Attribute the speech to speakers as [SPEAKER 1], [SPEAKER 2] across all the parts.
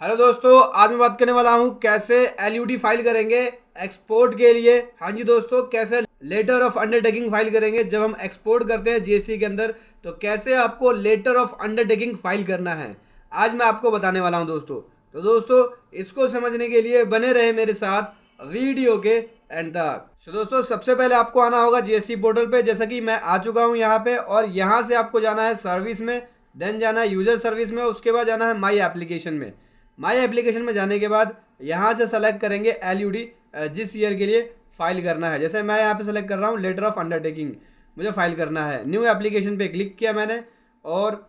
[SPEAKER 1] Hello दोस्तों, आज मैं बात करने वाला हूं कैसे एलयूडी फाइल करेंगे एक्सपोर्ट के लिए। हाँ जी दोस्तों, कैसे लेटर ऑफ अंडरटेकिंग फाइल करेंगे जब हम एक्सपोर्ट करते हैं जीएसटी के अंदर, तो कैसे आपको लेटर ऑफ अंडरटेकिंग फाइल करना है आज मैं आपको बताने वाला हूं दोस्तों। तो दोस्तों, इसको समझने के लिए बने रहे मेरे साथ वीडियो के एंड तक। तो दोस्तों, सबसे पहले आपको आना होगा जीएसटी पोर्टल पे, जैसा कि मैं आ चुका हूं यहाँ पे, और यहाँ से आपको जाना है सर्विस में, देन जाना है यूजर सर्विस में, उसके बाद जाना है माई एप्लीकेशन में। माई एप्लीकेशन में जाने के बाद यहाँ से सेलेक्ट करेंगे एलयूडी जिस ईयर के लिए फाइल करना है। जैसे मैं यहाँ पे सेलेक्ट कर रहा हूँ लेटर ऑफ अंडरटेकिंग, मुझे फाइल करना है। न्यू एप्लीकेशन पे क्लिक किया मैंने, और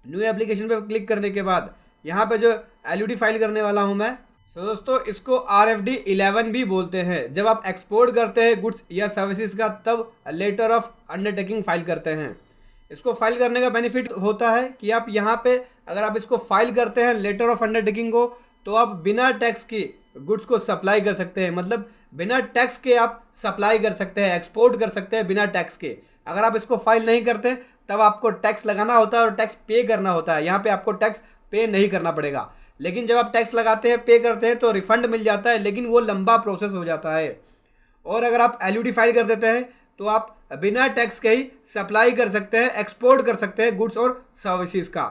[SPEAKER 1] न्यू एप्लीकेशन पे क्लिक करने के बाद यहाँ पे जो एलयूडी फाइल करने वाला हूँ मैं, सो दोस्तों इसको RFD 11 भी बोलते हैं। जब आप एक्सपोर्ट करते हैं गुड्स या सर्विसेज का, तब लेटर ऑफ अंडरटेकिंग फाइल करते हैं। इसको फाइल करने का बेनिफिट होता है कि आप यहाँ पे अगर आप इसको फाइल करते हैं लेटर ऑफ अंडरटेकिंग को, तो आप बिना टैक्स के गुड्स को सप्लाई कर सकते हैं। मतलब बिना टैक्स के आप सप्लाई कर सकते हैं, एक्सपोर्ट कर सकते हैं बिना टैक्स के। अगर आप इसको फाइल नहीं करते तब आपको टैक्स लगाना होता है और टैक्स पे करना होता है। यहाँ पे आपको टैक्स पे नहीं करना पड़ेगा, लेकिन जब आप टैक्स लगाते हैं, पे करते हैं, तो रिफंड मिल जाता है, लेकिन वो लंबा प्रोसेस हो जाता है। और अगर आप एलयूडी फाइल कर देते हैं तो आप बिना टैक्स के ही सप्लाई कर सकते हैं, एक्सपोर्ट कर सकते हैं गुड्स और सर्विसेज का।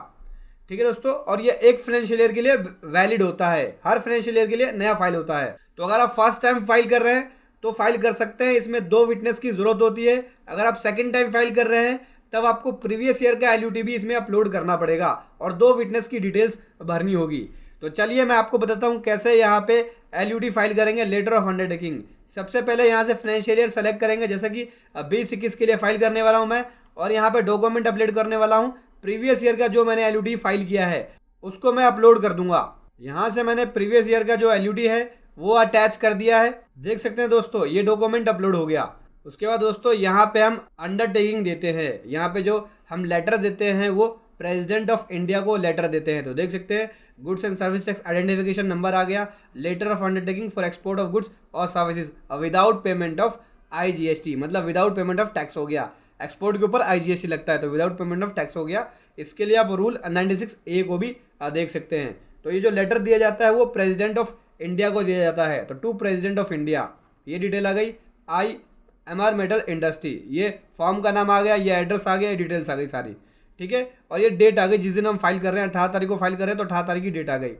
[SPEAKER 1] ठीक है दोस्तों, और ये एक फाइनेंशियल ईयर के लिए वैलिड होता है, हर फाइनेंशियल ईयर के लिए नया फाइल होता है। तो अगर आप फर्स्ट टाइम फाइल कर रहे हैं तो फाइल कर सकते हैं, इसमें 2 विटनेस की जरूरत होती है। अगर आप सेकंड टाइम फाइल कर रहे हैं तब आपको प्रीवियस ईयर का एलयूडी भी इसमें अपलोड करना पड़ेगा और 2 विटनेस की डिटेल्स भरनी होगी। तो चलिए मैं आपको बताता हूँ कैसे यहाँ पे एलयूडी फाइल करेंगे लेटर ऑफ अंडरटेकिंग। सबसे पहले यहाँ से फाइनेंशियल ईयर सेलेक्ट करेंगे, जैसे कि 20-21 के लिए फाइल करने वाला हूँ मैं, और यहाँ पे डॉक्यूमेंट अपलोड करने वाला हूँ। प्रीवियस ईयर का जो मैंने एलयूडी फाइल किया है उसको मैं अपलोड कर दूंगा। यहाँ से मैंने प्रीवियस ईयर का जो एलयूडी है वो अटैच कर दिया है, देख सकते हैं दोस्तों, ये डॉक्यूमेंट अपलोड हो गया। उसके बाद दोस्तों यहाँ पे हम अंडरटेकिंग देते हैं, यहाँ पे जो हम लेटर देते हैं वो प्रेसिडेंट ऑफ इंडिया को लेटर देते हैं। तो देख सकते हैं goods and service tax identification number आ गया, letter of undertaking for export of goods और services without payment of IGST, मतलब विदाउट पेमेंट ऑफ टैक्स हो गया। एक्सपोर्ट के ऊपर IGST लगता है, तो विदाउट पेमेंट ऑफ टैक्स हो गया। इसके लिए आप रूल 96A को भी देख सकते हैं। तो ये जो लेटर दिया जाता है वो प्रेसिडेंट ऑफ इंडिया को दिया जाता है, तो टू प्रेसिडेंट ऑफ इंडिया, ये डिटेल आ गई। IMR मेटल इंडस्ट्री, ये फॉर्म का नाम आ गया, ये एड्रेस आ गया, ये डिटेल्स आ गई सारी। ठीक है, और ये डेट आ गई जिस दिन हम फाइल कर रहे हैं, 18 तारीख को फाइल कर रहे हैं, तो 18 तारीख की डेट आ गई।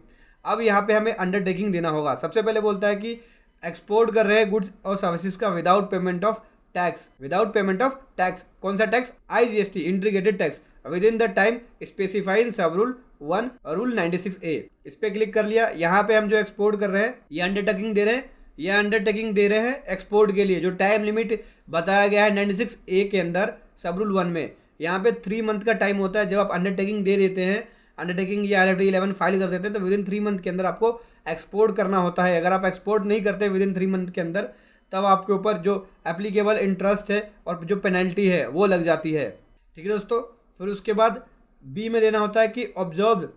[SPEAKER 1] अब यहाँ पे हमें अंडरटेकिंग देना होगा। सबसे पहले बोलता है कि एक्सपोर्ट कर रहे हैं गुड्स और सर्विसेज का without payment of tax, without payment of tax. कौन सा tax? IGST, integrated tax, with in the time specified in सब रूल 1 रूल 96A। इस पर क्लिक कर लिया। यहाँ पे हम जो एक्सपोर्ट कर रहे हैं ये अंडरटेकिंग दे रहे हैं, ये अंडरटेकिंग दे रहे हैं एक्सपोर्ट के लिए। जो टाइम लिमिट बताया गया है 96A के अंदर सब रूल 1 में, यहाँ पे 3 मंथ का टाइम होता है। जब आप अंडरटेकिंग दे देते हैं, अंडरटेकिंग या RFD 11 फाइल कर देते हैं, तो विद इन 3 मंथ के अंदर आपको एक्सपोर्ट करना होता है। अगर आप एक्सपोर्ट नहीं करते विद इन 3 मंथ के अंदर, तब आपके ऊपर जो एप्लीकेबल इंटरेस्ट है और जो पेनल्टी है वो लग जाती है। ठीक है दोस्तों, फिर उसके बाद B में देना होता है कि observe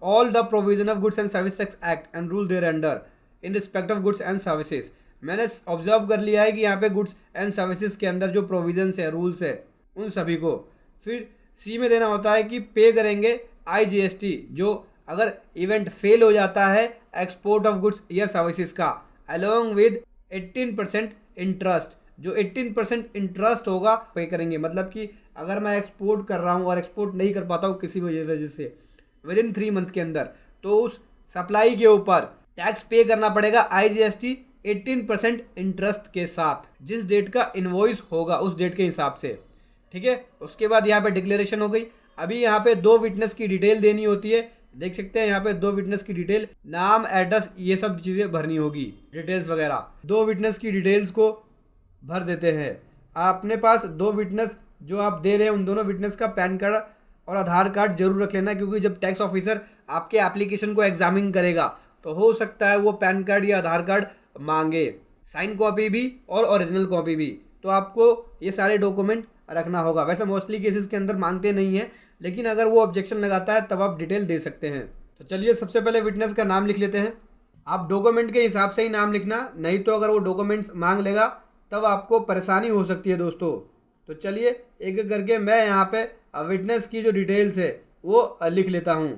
[SPEAKER 1] all the provision of goods and service tax act and rule there under in respect of goods and services. मैंने ऑब्जर्व कर लिया है कि यहाँ पे गुड्स एंड सर्विसेज के अंदर जो प्रोविजंस है, रूल्स है, उन सभी को। फिर C में देना होता है कि पे करेंगे IGST, जो अगर इवेंट फेल हो जाता है एक्सपोर्ट ऑफ गुड्स या सर्विसेज का, अलोंग विद 18% इंटरेस्ट। जो 18% इंटरेस्ट होगा पे करेंगे। मतलब कि अगर मैं एक्सपोर्ट कर रहा हूँ और एक्सपोर्ट नहीं कर पाता हूँ किसी वजह से विद इन 3 मंथ के अंदर, तो उस सप्लाई के ऊपर टैक्स पे करना पड़ेगा IGST 18% इंटरेस्ट के साथ, जिस डेट का इनवॉइस होगा उस डेट के हिसाब से। ठीक है, उसके बाद यहाँ पे डिक्लेरेशन हो गई। अभी यहाँ पे 2 विटनेस की डिटेल देनी होती है, देख सकते हैं यहाँ पे 2 विटनेस की डिटेल, नाम, एड्रेस, ये सब चीज़ें भरनी होगी, डिटेल्स वगैरह। 2 विटनेस की डिटेल्स को भर देते हैं। अपने पास 2 विटनेस जो आप दे रहे हैं, उन दोनों विटनेस का पैन कार्ड और आधार कार्ड जरूर रख लेना, क्योंकि जब टैक्स ऑफिसर आपके एप्लीकेशन को एग्जामिन करेगा तो हो सकता है वो पैन कार्ड या आधार कार्ड मांगे, साइन कॉपी भी और ओरिजिनल कॉपी भी। तो आपको ये सारे डॉक्यूमेंट रखना होगा। वैसे मोस्टली केसेस के अंदर मांगते नहीं है, लेकिन अगर वो ऑब्जेक्शन लगाता है तब आप डिटेल दे सकते हैं। तो चलिए सबसे पहले विटनेस का नाम लिख लेते हैं। आप डॉक्यूमेंट के हिसाब से ही नाम लिखना, नहीं तो अगर वो डॉक्यूमेंट्स मांग लेगा तब आपको परेशानी हो सकती है दोस्तों। तो चलिए एक एक करके मैं यहाँ पे विटनेस की जो डिटेल्स है वो लिख लेता हूँ।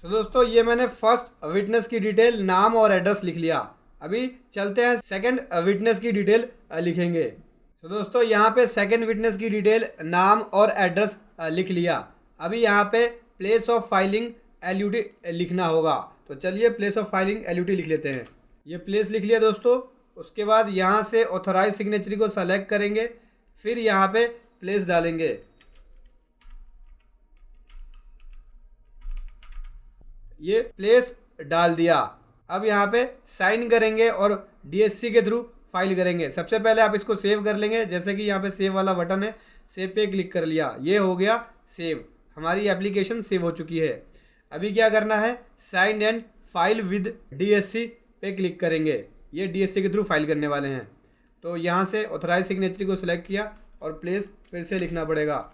[SPEAKER 1] तो दोस्तों ये मैंने फर्स्ट विटनेस की डिटेल, नाम और एड्रेस लिख लिया। अभी चलते हैं सेकंड विटनेस की डिटेल लिखेंगे। तो दोस्तों यहाँ पे सेकंड विटनेस की डिटेल, नाम और एड्रेस लिख लिया। अभी यहाँ पे प्लेस ऑफ फाइलिंग एलयूटी लिखना होगा। तो चलिए प्लेस ऑफ फाइलिंग एलयूटी लिख लेते हैं। ये प्लेस लिख लिया दोस्तों। उसके बाद यहाँ से ऑथराइज सिग्नेचरी को सेलेक्ट करेंगे, फिर यहाँ पे प्लेस डालेंगे। ये प्लेस डाल दिया। अब यहाँ पे साइन करेंगे और डीएससी के थ्रू फाइल करेंगे। सबसे पहले आप इसको सेव कर लेंगे, जैसे कि यहाँ पे सेव वाला बटन है, सेव पे क्लिक कर लिया। ये हो गया सेव, हमारी एप्लीकेशन सेव हो चुकी है। अभी क्या करना है, sign and file with DSC पे क्लिक करेंगे। ये डीएससी के थ्रू फाइल करने वाले हैं। तो यहाँ से ऑथराइज सिग्नेचरी को सिलेक्ट किया और प्लेस फिर से लिखना पड़ेगा।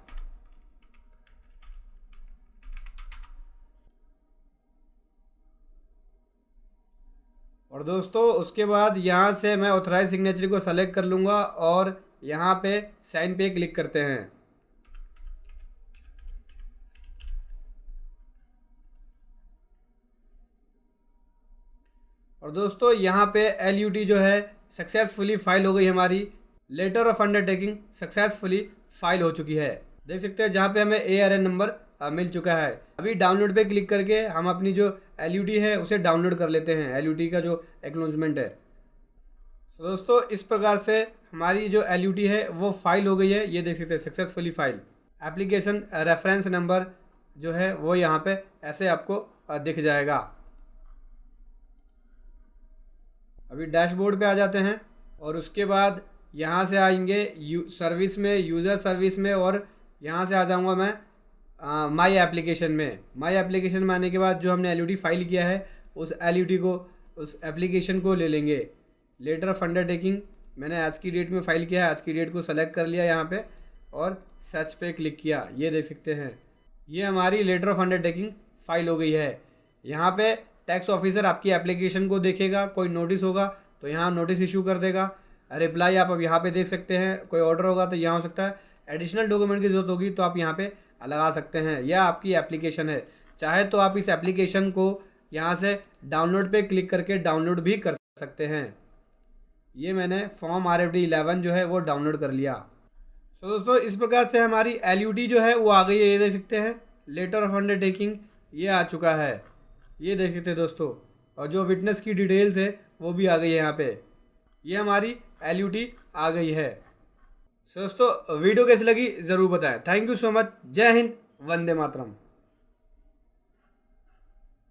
[SPEAKER 1] और दोस्तों उसके बाद यहाँ से मैं ऑथराइज सिग्नेचरी को सेलेक्ट कर लूँगा और यहाँ पे साइन पे क्लिक करते हैं। और दोस्तों यहाँ पे एलयूटी जो है सक्सेसफुली फाइल हो गई हमारी। Letter of undertaking successfully file हो चुकी है। देख सकते हैं जहाँ पे हमें ARN नंबर मिल चुका है। अभी डाउनलोड पे क्लिक करके हम अपनी जो एलयूटी है उसे डाउनलोड कर लेते हैं, एलयूटी का जो एक्नॉलेजमेंट है। तो दोस्तों इस प्रकार से हमारी जो एलयूटी है वो फाइल हो गई है। ये देख सकते हैं successfully file. Application reference number जो है वो यहाँ पे ऐसे आपको दिख जाएगा। अभी डैशबोर्ड पे आ जाते हैं और उसके बाद यहाँ से आएंगे सर्विस में, यूज़र सर्विस में, और यहाँ से आ जाऊँगा मैं माई एप्लीकेशन में। माई एप्लीकेशन में आने के बाद जो हमने एलयूटी फाइल किया है उस एलयूटी को, उस एप्लीकेशन को ले लेंगे। लेटर ऑफ अंडरटेकिंग मैंने आज की डेट में फ़ाइल किया है। आज की डेट को सेलेक्ट कर लिया यहाँ पे और सर्च पे क्लिक किया। ये देख सकते हैं ये हमारी लेटर ऑफ अंडरटेकिंग फ़ाइल हो गई है। यहाँ पे टैक्स ऑफिसर आपकी एप्लीकेशन को देखेगा, कोई नोटिस होगा तो यहाँ नोटिस इशू कर देगा। रिप्लाई आप अब यहाँ पे देख सकते हैं। कोई ऑर्डर होगा तो यहाँ हो सकता है। एडिशनल डॉक्यूमेंट की ज़रूरत होगी तो आप यहाँ पे लगा सकते हैं। यह आपकी एप्लीकेशन है, चाहे तो आप इस एप्लीकेशन को यहाँ से डाउनलोड पे क्लिक करके डाउनलोड भी कर सकते हैं। ये मैंने फॉर्म RFD 11 जो है वो डाउनलोड कर लिया। तो दोस्तों इस प्रकार से हमारी एलयूटी जो है वो आ गई है। ये देख सकते हैं लेटर ऑफ अंडरटेकिंग ये आ चुका है। ये देख सकते हैं दोस्तों, और जो विटनेस की डिटेल्स है वो भी आ गई है यहाँ पे। ये हमारी एलयूटी आ गई है। दोस्तों वीडियो कैसी लगी ज़रूर बताएं। Thank you so much. जय हिंद, वंदे मातरम।